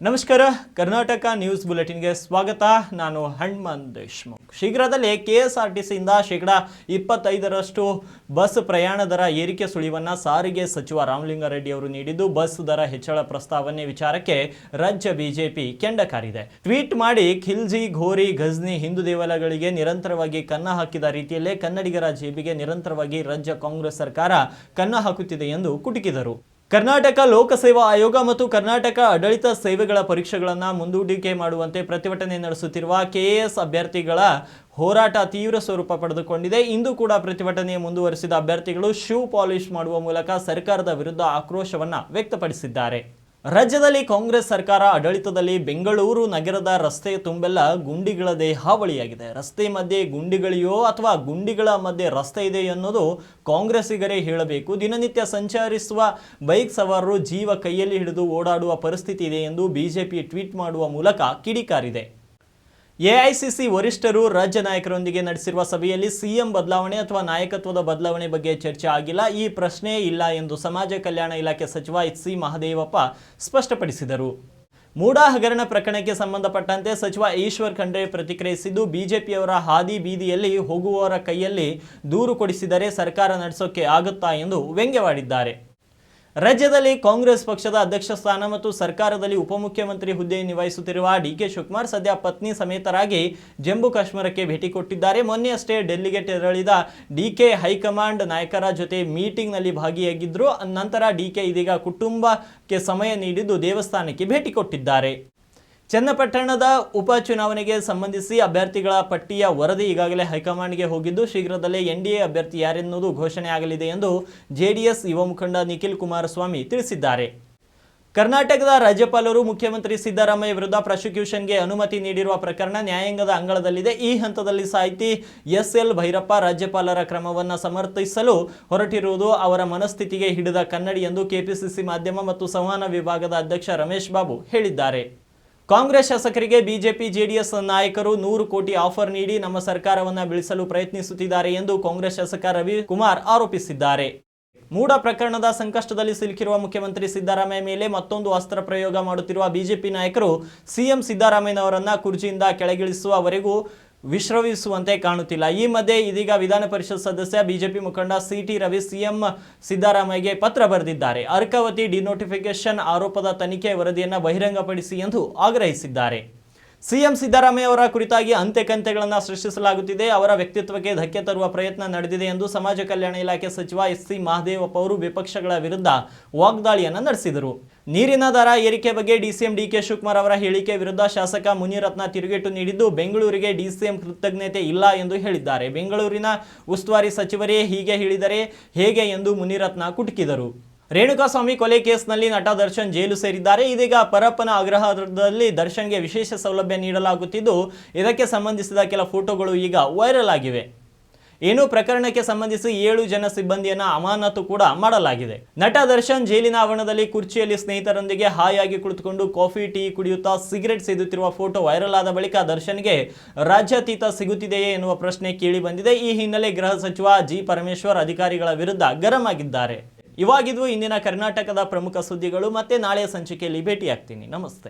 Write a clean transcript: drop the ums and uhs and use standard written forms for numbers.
ನಮಸ್ಕಾರ ಕರ್ನಾಟಕ ನ್ಯೂಸ್ ಬುಲೆಟಿನ್ಗೆ ಸ್ವಾಗತ. ನಾನು ಹನುಮಂತ್ ದೇಶಮುಖ್. ಶೀಘ್ರದಲ್ಲೇ ಕೆಎಸ್ಆರ್ಟಿಸಿಯಿಂದ 25% ಬಸ್ ಪ್ರಯಾಣ ದರ ಏರಿಕೆ ಸುಳಿವನ್ನ ಸಾರಿಗೆ ಸಚಿವ ರಾಮಲಿಂಗಾರೆಡ್ಡಿ ಅವರು ನೀಡಿದ್ದು, ಬಸ್ ದರ ಹೆಚ್ಚಳ ಪ್ರಸ್ತಾವನೆ ವಿಚಾರಕ್ಕೆ ರಾಜ್ಯ ಬಿಜೆಪಿ ಕೆಂಡ ಕಾರಿದೆ. ಟ್ವೀಟ್ ಮಾಡಿ ಖಿಲ್ಜಿ, ಘೋರಿ, ಗಜ್ನಿ ಹಿಂದೂ ದೇವಾಲಯಗಳಿಗೆ ನಿರಂತರವಾಗಿ ಕನ್ನ ಹಾಕಿದ ರೀತಿಯಲ್ಲೇ ಕನ್ನಡಿಗರ ಜೇಬಿಗೆ ನಿರಂತರವಾಗಿ ರಾಜ್ಯ ಕಾಂಗ್ರೆಸ್ ಸರ್ಕಾರ ಕನ್ನ ಹಾಕುತ್ತಿದೆ ಎಂದು ಕುಟುಕಿದರು. ಕರ್ನಾಟಕ ಲೋಕಸೇವಾ ಆಯೋಗ ಮತ್ತು ಕರ್ನಾಟಕ ಆಡಳಿತ ಸೇವೆಗಳ ಪರೀಕ್ಷೆಗಳನ್ನು ಮುಂದೂಡಿಕೆ ಮಾಡುವಂತೆ ಪ್ರತಿಭಟನೆ ನಡೆಸುತ್ತಿರುವ ಕೆಎಎಸ್ ಅಭ್ಯರ್ಥಿಗಳ ಹೋರಾಟ ತೀವ್ರ ಸ್ವರೂಪ ಪಡೆದುಕೊಂಡಿದೆ. ಇಂದು ಕೂಡ ಪ್ರತಿಭಟನೆ ಮುಂದುವರಿಸಿದ ಅಭ್ಯರ್ಥಿಗಳು ಶೂ ಪಾಲಿಶ್ ಮಾಡುವ ಮೂಲಕ ಸರ್ಕಾರದ ವಿರುದ್ಧ ಆಕ್ರೋಶವನ್ನು ವ್ಯಕ್ತಪಡಿಸಿದ್ದಾರೆ. ರಾಜ್ಯದಲ್ಲಿ ಕಾಂಗ್ರೆಸ್ ಸರ್ಕಾರ ಆಡಳಿತದಲ್ಲಿ ಬೆಂಗಳೂರು ನಗರದ ರಸ್ತೆ ತುಂಬೆಲ್ಲ ಗುಂಡಿಗಳದೇ ಹಾವಳಿಯಾಗಿದೆ. ರಸ್ತೆ ಮಧ್ಯೆ ಗುಂಡಿಗಳಿಯೋ ಅಥವಾ ಗುಂಡಿಗಳ ಮಧ್ಯೆ ರಸ್ತೆ ಇದೆ ಎನ್ನುವುದು ಕಾಂಗ್ರೆಸ್ಸಿಗರೇ ಹೇಳಬೇಕು. ದಿನನಿತ್ಯ ಸಂಚರಿಸುವ ಬೈಕ್ ಸವಾರರು ಜೀವ ಕೈಯಲ್ಲಿ ಹಿಡಿದು ಓಡಾಡುವ ಪರಿಸ್ಥಿತಿ ಇದೆ ಎಂದು ಬಿಜೆಪಿ ಟ್ವೀಟ್ ಮಾಡುವ ಮೂಲಕ ಕಿಡಿಕಾರಿದೆ. ಎಐಸಿಸಿ ವರಿಷ್ಠರು ರಾಜ್ಯ ನಾಯಕರೊಂದಿಗೆ ನಡೆಸಿರುವ ಸಭೆಯಲ್ಲಿ ಸಿಎಂ ಬದಲಾವಣೆ ಅಥವಾ ನಾಯಕತ್ವದ ಬದಲಾವಣೆ ಬಗ್ಗೆ ಚರ್ಚೆ ಆಗಿಲ್ಲ. ಈ ಪ್ರಶ್ನೆ ಇಲ್ಲ ಎಂದು ಸಮಾಜ ಕಲ್ಯಾಣ ಇಲಾಖೆ ಸಚಿವ ಎಚ್.ಸಿ. ಮಹದೇವಪ್ಪ ಸ್ಪಷ್ಟಪಡಿಸಿದರು. ಮೂಡಾ ಹಗರಣ ಪ್ರಕರಣಕ್ಕೆ ಸಂಬಂಧಪಟ್ಟಂತೆ ಸಚಿವ ಈಶ್ವರ್ ಖಂಡ್ರೆ ಪ್ರತಿಕ್ರಿಯಿಸಿದ್ದು, ಬಿಜೆಪಿಯವರ ಹಾದಿ ಬೀದಿಯಲ್ಲಿ ಹೋಗುವವರ ಕೈಯಲ್ಲಿ ದೂರು ಕೊಡಿಸಿದರೆ ಸರ್ಕಾರ ನಡೆಸೋಕೆ ಆಗುತ್ತಾ ಎಂದು ವ್ಯಂಗ್ಯವಾಡಿದ್ದಾರೆ. ರಾಜ್ಯದಲ್ಲಿ ಕಾಂಗ್ರೆಸ್ ಪಕ್ಷದ ಅಧ್ಯಕ್ಷ ಸ್ಥಾನ ಮತ್ತು ಸರ್ಕಾರದಲ್ಲಿ ಉಪಮುಖ್ಯಮಂತ್ರಿ ಹುದ್ದೆ ನಿಭಾಯಿಸುತ್ತಿರುವ ಡಿಕೆ ಶಿವಕುಮಾರ್ ಸದ್ಯ ಪತ್ನಿ ಸಮೇತರಾಗಿ ಜಮ್ಮು ಕಾಶ್ಮೀರಕ್ಕೆ ಭೇಟಿ ಕೊಟ್ಟಿದ್ದಾರೆ. ಮೊನ್ನೆಯಷ್ಟೇ ಡೆಲ್ಲಿಗೆ ತೆರಳಿದ ಡಿಕೆ ಹೈಕಮಾಂಡ್ ನಾಯಕರ ಜೊತೆ ಮೀಟಿಂಗ್ನಲ್ಲಿ ಭಾಗಿಯಾಗಿದ್ದರು. ನಂತರ ಡಿಕೆ ಇದೀಗ ಕುಟುಂಬಕ್ಕೆ ಸಮಯ ನೀಡಿದ್ದು ದೇವಸ್ಥಾನಕ್ಕೆ ಭೇಟಿ ಕೊಟ್ಟಿದ್ದಾರೆ. ಚನ್ನಪಟ್ಟಣದ ಉಪಚುನಾವಣೆಗೆ ಸಂಬಂಧಿಸಿ ಅಭ್ಯರ್ಥಿಗಳ ಪಟ್ಟಿಯ ವರದಿ ಈಗಾಗಲೇ ಹೈಕಮಾಂಡ್ಗೆ ಹೋಗಿದ್ದು, ಶೀಘ್ರದಲ್ಲೇ ಎನ್ಡಿಎ ಅಭ್ಯರ್ಥಿ ಯಾರೆನ್ನುವುದು ಘೋಷಣೆ ಆಗಲಿದೆ ಎಂದು ಜೆಡಿಎಸ್ ಯುವ ಮುಖಂಡ ನಿಖಿಲ್ ಕುಮಾರಸ್ವಾಮಿ ತಿಳಿಸಿದ್ದಾರೆ. ಕರ್ನಾಟಕದ ರಾಜ್ಯಪಾಲರು ಮುಖ್ಯಮಂತ್ರಿ ಸಿದ್ದರಾಮಯ್ಯ ವಿರುದ್ಧ ಪ್ರಾಸಿಕ್ಯೂಷನ್ಗೆ ಅನುಮತಿ ನೀಡಿರುವ ಪ್ರಕರಣ ನ್ಯಾಯಾಂಗದ ಅಂಗಳದಲ್ಲಿದೆ. ಈ ಹಂತದಲ್ಲಿ ಸಾಹಿತಿ ಎಸ್.ಎಲ್. ಭೈರಪ್ಪ ರಾಜ್ಯಪಾಲರ ಕ್ರಮವನ್ನು ಸಮರ್ಥಿಸಲು ಹೊರಟಿರುವುದು ಅವರ ಮನಸ್ಥಿತಿಗೆ ಹಿಡಿದ ಕನ್ನಡಿ ಎಂದು ಕೆಪಿಸಿಸಿ ಮಾಧ್ಯಮ ಮತ್ತು ಸಂವಹನ ವಿಭಾಗದ ಅಧ್ಯಕ್ಷ ರಮೇಶ್ ಬಾಬು ಹೇಳಿದ್ದಾರೆ. ಕಾಂಗ್ರೆಸ್ ಶಾಸಕರಿಗೆ ಬಿಜೆಪಿ ಜೆಡಿಎಸ್ ನಾಯಕರು 100 ಕೋಟಿ ಆಫರ್ ನೀಡಿ ನಮ್ಮ ಸರ್ಕಾರವನ್ನು ಬೀಳಿಸಲು ಪ್ರಯತ್ನಿಸುತ್ತಿದ್ದಾರೆ ಎಂದು ಕಾಂಗ್ರೆಸ್ ಶಾಸಕ ರವಿಕುಮಾರ್ ಆರೋಪಿಸಿದ್ದಾರೆ. ಮೂಡಾ ಪ್ರಕರಣದ ಸಂಕಷ್ಟದಲ್ಲಿ ಸಿಲುಕಿರುವ ಮುಖ್ಯಮಂತ್ರಿ ಸಿದ್ದರಾಮಯ್ಯ ಮೇಲೆ ಮತ್ತೊಂದು ಅಸ್ತ್ರ ಪ್ರಯೋಗ ಮಾಡುತ್ತಿರುವ ಬಿಜೆಪಿ ನಾಯಕರು ಸಿಎಂ ಸಿದ್ದರಾಮಯ್ಯನವರನ್ನ ಕುರ್ಚಿಯಿಂದ ಕೆಳಗಿಳಿಸುವವರೆಗೂ ವಿಶ್ರಮಿಸುವಂತೆ ಕಾಣುತ್ತಿಲ್ಲ. ಈ ಮಧ್ಯೆ ಇದೀಗ ವಿಧಾನ ಪರಿಷತ್ ಸದಸ್ಯ ಬಿಜೆಪಿ ಮುಖಂಡ ಸಿ.ಟಿ. ರವಿ ಸಿಎಂ ಸಿದ್ದರಾಮಯ್ಯಗೆ ಪತ್ರ ಬರೆದಿದ್ದಾರೆ. ಅರ್ಕಾವತಿ ಡಿನೋಟಿಫಿಕೇಶನ್ ಆರೋಪದ ತನಿಖೆ ವರದಿಯನ್ನು ಬಹಿರಂಗಪಡಿಸಿ ಎಂದು ಆಗ್ರಹಿಸಿದ್ದಾರೆ. ಸಿಎಂ ಸಿದ್ದರಾಮಯ್ಯ ಅವರ ಕುರಿತಾಗಿ ಅಂತೆಕಂತೆಗಳನ್ನು ಸೃಷ್ಟಿಸಲಾಗುತ್ತಿದೆ, ಅವರ ವ್ಯಕ್ತಿತ್ವಕ್ಕೆ ಧಕ್ಕೆ ತರುವ ಪ್ರಯತ್ನ ನಡೆದಿದೆ ಎಂದು ಸಮಾಜ ಕಲ್ಯಾಣ ಇಲಾಖೆ ಸಚಿವ ಎಚ್.ಸಿ. ಮಹದೇವಪ್ಪ ಅವರು ವಿಪಕ್ಷಗಳ ವಿರುದ್ಧ ವಾಗ್ದಾಳಿಯನ್ನು ನಡೆಸಿದರು. ನೀರಿನ ದರ ಏರಿಕೆ ಬಗ್ಗೆ ಡಿಸಿಎಂ ಡಿಕೆ ಶಿವಕುಮಾರ್ ಅವರ ಹೇಳಿಕೆ ವಿರುದ್ಧ ಶಾಸಕ ಮುನಿರತ್ನ ತಿರುಗೇಟು ನೀಡಿದ್ದು, ಬೆಂಗಳೂರಿಗೆ ಡಿಸಿಎಂ ಕೃತಜ್ಞತೆ ಇಲ್ಲ ಎಂದು ಹೇಳಿದ್ದಾರೆ. ಬೆಂಗಳೂರಿನ ಉಸ್ತುವಾರಿ ಸಚಿವರೇ ಹೀಗೆ ಹೇಳಿದರೆ ಹೇಗೆ ಎಂದು ಮುನಿರತ್ನ ಕುಟುಕಿದರು. ರೇಣುಕಾಸ್ವಾಮಿ ಕೊಲೆ ಕೇಸ್ನಲ್ಲಿ ನಟ ದರ್ಶನ್ ಜೈಲು ಸೇರಿದ್ದಾರೆ. ಇದೀಗ ಪರಪ್ಪನ ಆಗ್ರಹದಲ್ಲಿ ದರ್ಶನ್ಗೆ ವಿಶೇಷ ಸೌಲಭ್ಯ ನೀಡಲಾಗುತ್ತಿದ್ದು, ಇದಕ್ಕೆ ಸಂಬಂಧಿಸಿದ ಕೆಲ ಫೋಟೋಗಳು ಈಗ ವೈರಲ್ ಆಗಿವೆ. ಏನು ಪ್ರಕರಣಕ್ಕೆ ಸಂಬಂಧಿಸಿ 7 ಜನ ಸಿಬ್ಬಂದಿಯನ್ನು ಅಮಾನತು ಕೂಡ ಮಾಡಲಾಗಿದೆ. ನಟ ದರ್ಶನ್ ಜೈಲಿನ ಆವರಣದಲ್ಲಿ ಕುರ್ಚಿಯಲ್ಲಿ ಸ್ನೇಹಿತರೊಂದಿಗೆ ಹಾಯಾಗಿ ಕುಳಿತುಕೊಂಡು ಕಾಫಿ ಟೀ ಕುಡಿಯುತ್ತಾ ಸಿಗರೆಟ್ ಸೇದುತ್ತಿರುವ ಫೋಟೋ ವೈರಲ್ ಆದ ಬಳಿಕ ದರ್ಶನ್ಗೆ ರಾಜ್ಯಾತೀತ ಸಿಗುತ್ತಿದೆಯೇ ಎನ್ನುವ ಪ್ರಶ್ನೆ ಕೇಳಿ ಬಂದಿದೆ. ಈ ಹಿನ್ನೆಲೆ ಗೃಹ ಸಚಿವ ಜಿ. ಪರಮೇಶ್ವರ್ ಅಧಿಕಾರಿಗಳ ವಿರುದ್ಧ ಗರಂ ಆಗಿದ್ದಾರೆ. ಇವಾಗಿದ್ವು ಇಂದಿನ ಕರ್ನಾಟಕದ ಪ್ರಮುಖ ಸುದ್ದಿಗಳು. ಮತ್ತೆ ನಾಳೆಯ ಸಂಚಿಕೆಯಲ್ಲಿ ಭೇಟಿಯಾಗ್ತೀನಿ. ನಮಸ್ತೆ.